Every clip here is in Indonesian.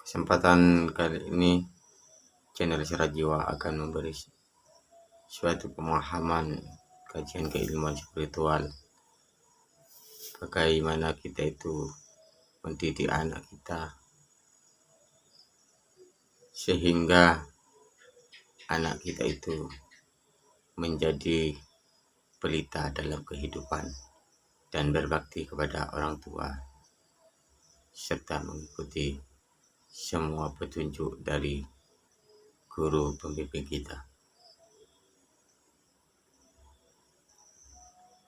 Kesempatan kali ini channel Syarat Jiwa akan memberi suatu pemahaman kajian keilmuan spiritual, bagaimana kita itu mendidik anak kita sehingga anak kita itu menjadi pelita dalam kehidupan dan berbakti kepada orang tua serta mengikuti semua petunjuk dari guru pembimbing kita.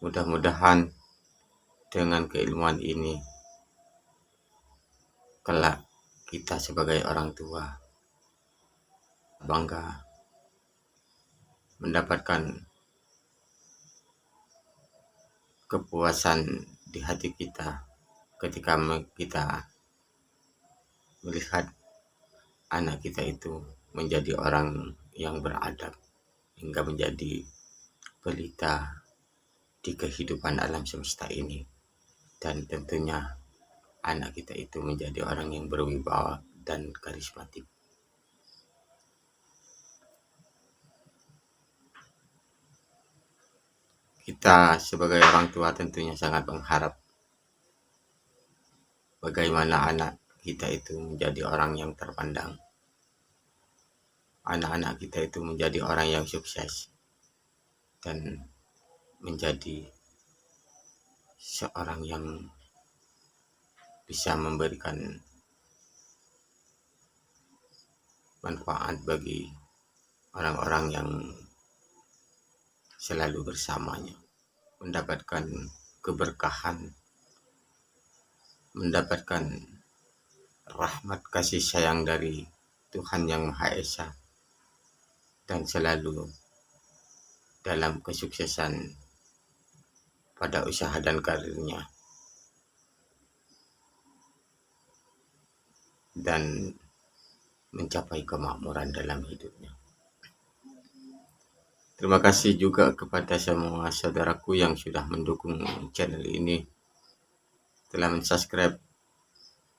Mudah-mudahan dengan keilmuan ini kelak kita sebagai orang tua bangga mendapatkan kepuasan di hati kita ketika kita melihat anak kita itu menjadi orang yang beradab hingga menjadi pelita di kehidupan alam semesta ini, dan tentunya anak kita itu menjadi orang yang berwibawa dan karismatik. Kita sebagai orang tua tentunya sangat mengharap bagaimana anak kita itu menjadi orang yang terpandang, anak-anak kita itu menjadi orang yang sukses dan menjadi seorang yang bisa memberikan manfaat bagi orang-orang yang selalu bersamanya, mendapatkan keberkahan, mendapatkan rahmat kasih sayang dari Tuhan Yang Maha Esa, dan selalu dalam kesuksesan pada usaha dan karirnya, dan mencapai kemakmuran dalam hidupnya. Terima kasih juga kepada semua saudaraku yang sudah mendukung channel ini, telah mensubscribe,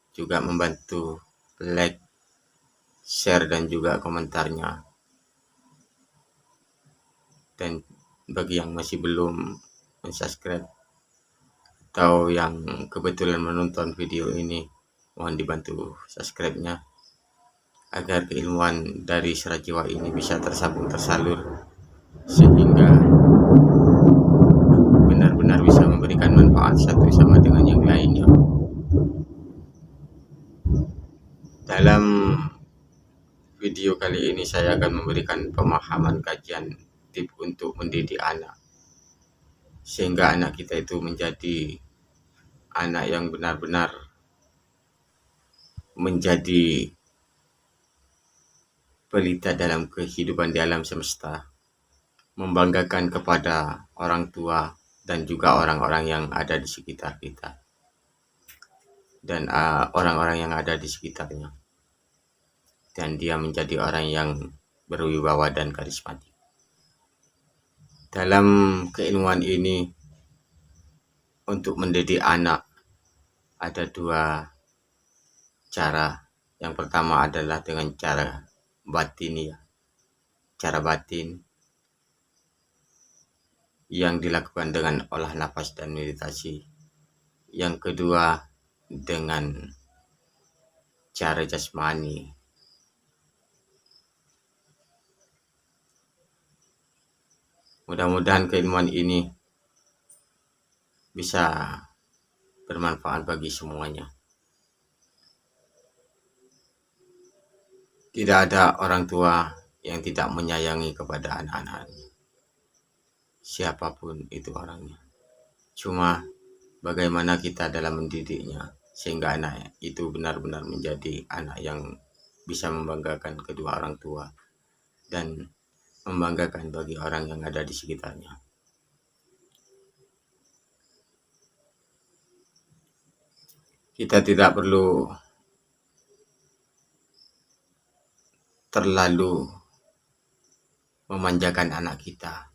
juga membantu like, share, dan juga komentarnya. Dan bagi yang masih belum mensubscribe atau yang kebetulan menonton video ini, mohon dibantu subscribe-nya agar keilmuan dari Syarat Jiwa ini bisa tersambung tersalur sehingga benar-benar bisa memberikan manfaat satu sama dengan yang lainnya. Dalam video kali ini saya akan memberikan pemahaman kajian tip untuk mendidik anak sehingga anak kita itu menjadi anak yang benar-benar menjadi pelita dalam kehidupan di alam semesta, membanggakan kepada orang tua dan juga orang-orang yang ada di sekitar kita dan orang-orang yang ada di sekitarnya, dan dia menjadi orang yang berwibawa dan karismatik. Dalam keilmuan ini, untuk mendidik anak ada dua cara. Yang pertama adalah dengan cara batin, cara batin yang dilakukan dengan olah nafas dan meditasi. Yang kedua dengan cara jasmani. Mudah-mudahan keilmuan ini bisa bermanfaat bagi semuanya. Tidak ada orang tua yang tidak menyayangi kepada anak-anaknya, siapapun itu orangnya. Cuma bagaimana kita dalam mendidiknya sehingga anak itu benar-benar menjadi anak yang bisa membanggakan kedua orang tua dan membanggakan bagi orang yang ada di sekitarnya. Kita tidak perlu terlalu memanjakan anak kita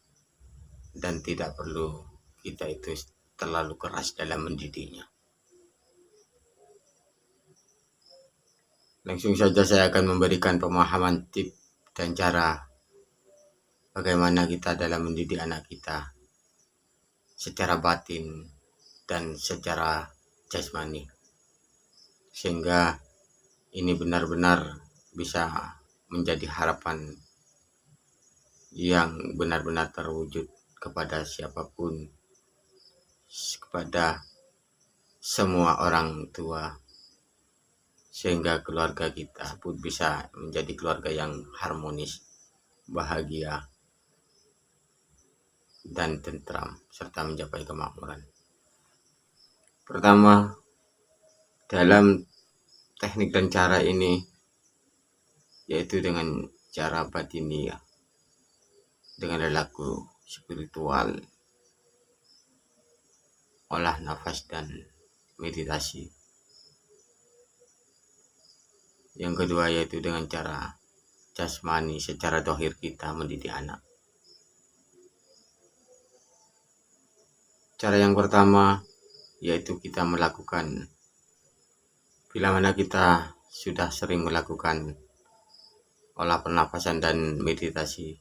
dan tidak perlu kita itu terlalu keras dalam mendidiknya. Langsung saja saya akan memberikan pemahaman tip dan cara bagaimana kita dalam mendidik anak kita secara batin dan secara jasmani, sehingga ini benar-benar bisa menjadi harapan yang benar-benar terwujud kepada siapapun, kepada semua orang tua, sehingga keluarga kita pun bisa menjadi keluarga yang harmonis, bahagia, dan tentram, serta mencapai kemakmuran. Pertama, dalam teknik dan cara ini, yaitu dengan cara batiniah, dengan perilaku spiritual, olah nafas, dan meditasi. Yang kedua yaitu dengan cara jasmani, secara dohir kita mendidik anak. Cara yang pertama yaitu kita melakukan, bila mana kita sudah sering melakukan olah pernapasan dan meditasi,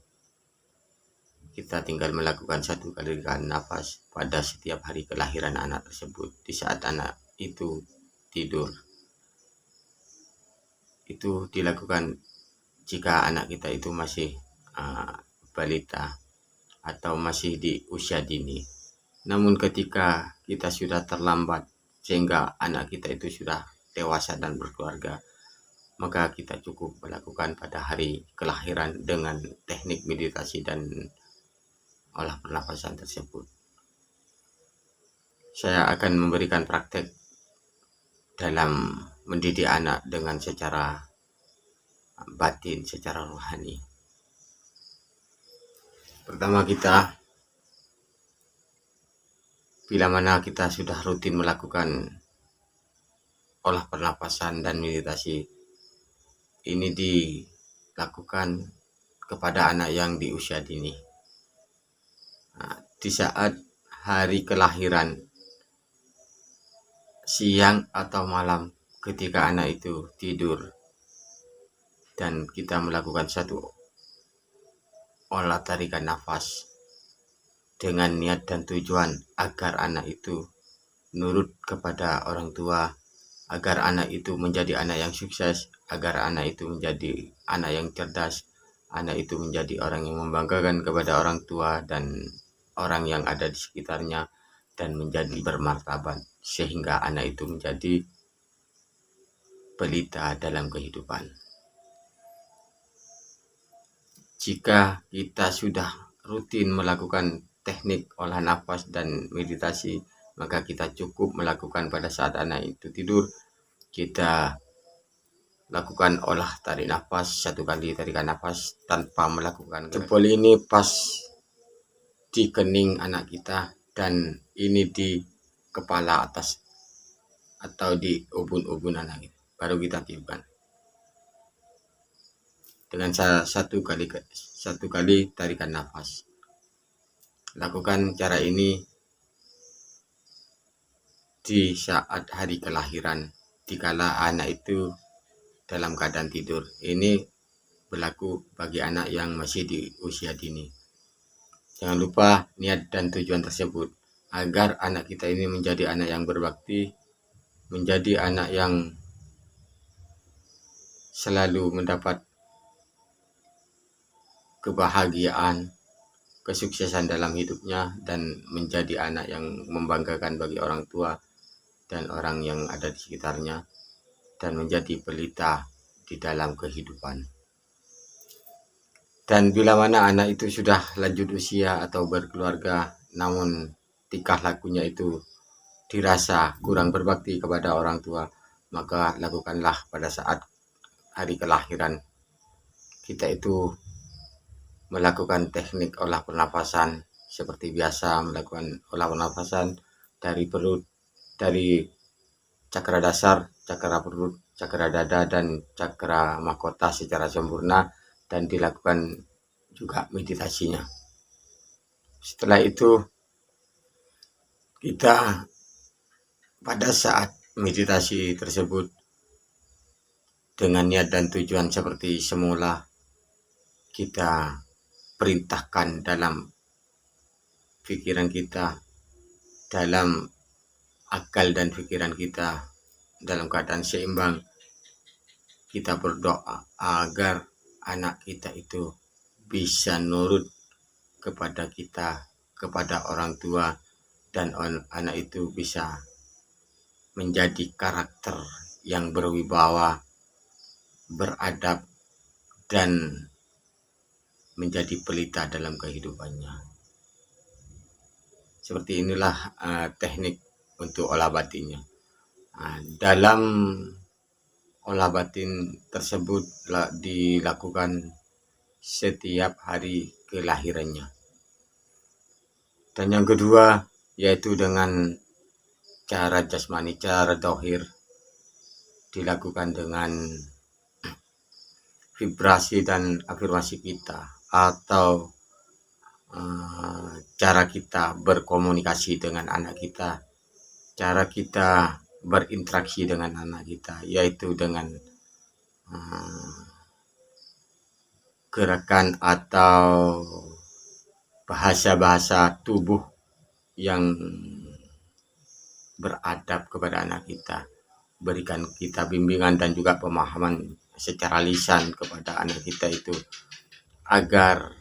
kita tinggal melakukan 1 kali nafas pada setiap hari kelahiran anak tersebut. Di saat anak itu tidur, itu dilakukan jika anak kita itu masih balita atau masih di usia dini. Namun ketika kita sudah terlambat sehingga anak kita itu sudah dewasa dan berkeluarga, maka kita cukup melakukan pada hari kelahiran dengan teknik meditasi dan olah pernapasan tersebut. Saya akan memberikan praktek dalam mendidik anak dengan secara batin, secara rohani. Pertama, bila mana kita sudah rutin melakukan olah pernapasan dan meditasi, ini dilakukan kepada anak yang di usia dini. Di saat hari kelahiran, siang atau malam, ketika anak itu tidur dan kita melakukan 1 olah tarikan nafas dengan niat dan tujuan agar anak itu nurut kepada orang tua, agar anak itu menjadi anak yang sukses, agar anak itu menjadi anak yang cerdas, anak itu menjadi orang yang membanggakan kepada orang tua dan orang yang ada di sekitarnya, dan menjadi bermartabat, sehingga anak itu menjadi pelita dalam kehidupan. Jika kita sudah rutin melakukan teknik olah nafas dan meditasi, maka kita cukup melakukan pada saat anak itu tidur. Kita lakukan olah tarik nafas, 1 kali tarikan nafas tanpa melakukan jempol ini pas di kening anak kita, dan ini di kepala atas atau di ubun-ubun anak kita, baru kita tiupkan dengan 1 kali tarikan nafas. Lakukan cara ini di saat hari kelahiran, dikala anak itu dalam keadaan tidur. Ini berlaku bagi anak yang masih di usia dini. Jangan lupa niat dan tujuan tersebut agar anak kita ini menjadi anak yang berbakti, menjadi anak yang selalu mendapat kebahagiaan, kesuksesan dalam hidupnya, dan menjadi anak yang membanggakan bagi orang tua dan orang yang ada di sekitarnya, dan menjadi pelita di dalam kehidupan. Dan bila mana anak itu sudah lanjut usia atau berkeluarga, namun tingkah lakunya itu dirasa kurang berbakti kepada orang tua, maka lakukanlah pada saat hari kelahiran kita itu melakukan teknik olah pernapasan seperti biasa, melakukan olah pernapasan dari perut, dari cakra dasar, cakra perut, cakra dada, dan cakra mahkota secara sempurna, dan dilakukan juga meditasinya. Setelah itu kita pada saat meditasi tersebut dengan niat dan tujuan seperti semula, kita perintahkan dalam pikiran kita, dalam akal dan pikiran kita, dalam keadaan seimbang. Kita berdoa agar anak kita itu bisa nurut kepada kita, kepada orang tua, dan anak itu bisa menjadi karakter yang berwibawa, beradab, dan menjadi pelita dalam kehidupannya. Seperti inilah teknik untuk olah batinnya. Dalam olah batin tersebut dilakukan setiap hari kelahirannya. Dan yang kedua yaitu dengan cara jasmani, cara dohir, dilakukan dengan vibrasi dan afirmasi kita, atau cara kita berkomunikasi dengan anak kita, cara kita berinteraksi dengan anak kita, yaitu dengan gerakan atau bahasa-bahasa tubuh yang beradab kepada anak kita. Berikan kita bimbingan dan juga pemahaman secara lisan kepada anak kita itu, agar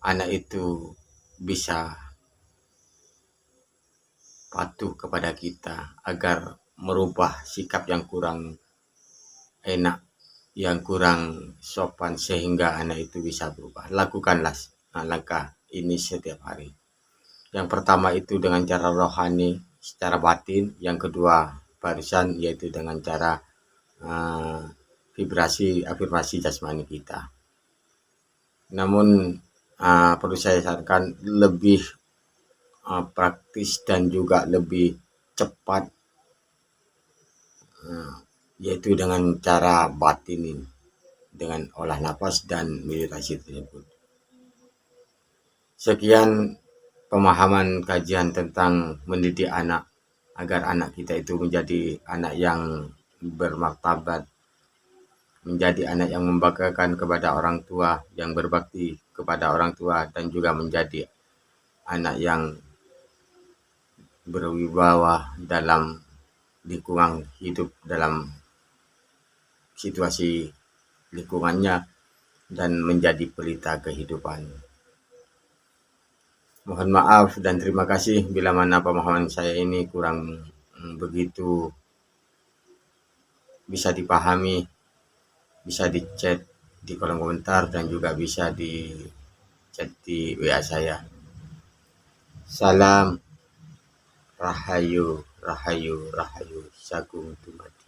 anak itu bisa patuh kepada kita, agar merubah sikap yang kurang enak, yang kurang sopan, sehingga anak itu bisa berubah. Lakukanlah langkah ini setiap hari. Yang pertama itu dengan cara rohani, secara batin. Yang kedua barusan yaitu dengan cara vibrasi afirmasi jasmani kita. Namun perlu saya sarankan lebih praktis dan juga lebih cepat, yaitu dengan cara batin ini, dengan olah nafas dan meditasi tersebut. Sekian pemahaman kajian tentang mendidik anak, agar anak kita itu menjadi anak yang bermartabat, menjadi anak yang membanggakan kepada orang tua, yang berbakti kepada orang tua, dan juga menjadi anak yang berwibawa dalam lingkungan hidup, dalam situasi lingkungannya, dan menjadi pelita kehidupan. Mohon maaf dan terima kasih bila mana pemahaman saya ini kurang begitu bisa dipahami. Bisa di chat di kolom komentar dan juga bisa di chat di WA saya. Salam Rahayu, Rahayu, Rahayu, Sagung Tumati.